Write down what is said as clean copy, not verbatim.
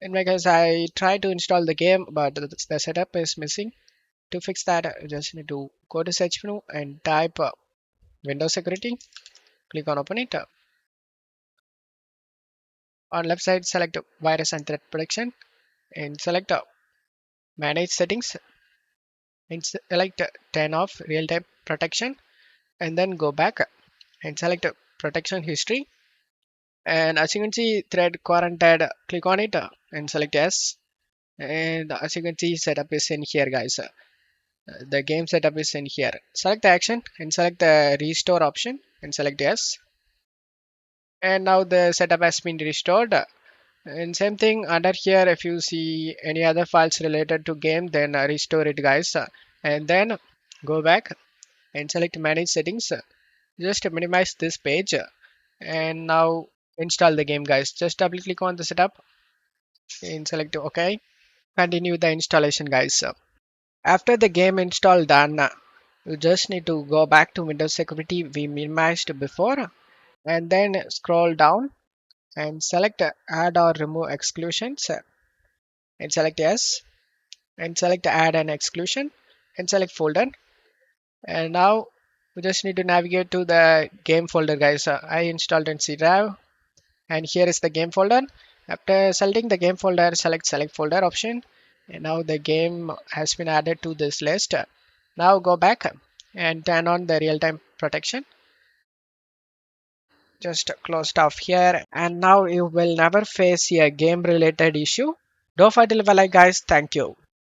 In my case, I try to install the game, but the setup is missing. To fix that, you just need to go to search menu and type Windows Security. Click on Open it. On left side, select Virus and Threat Protection and select Manage Settings and select Turn off Real-Time Protection and then go back and select Protection History. And as you can see, Thread Quarantined, click on it and select Yes. And as you can see, setup is in here, guys. The game setup is in here. Select the action and select the restore option and select Yes. And now the setup has been restored. And same thing under here, if you see any other files related to game, then restore it, guys. And then go back and select manage settings. Just minimize this page and now install the game, guys. Just double click on the setup and select OK. Continue the installation, guys. After the game install done, you just need to go back to Windows Security we minimized before and then scroll down and select add or remove exclusions and select yes and select add an exclusion and select folder. And now we just need to navigate to the game folder, guys. I installed in C drive and here is the game folder. After selecting the game folder, select folder option and now the game has been added to this list. Now go back and turn on the real-time protection. Just close off here and now you will never face a game related issue. Don't forget to leave a like, guys. Thank you.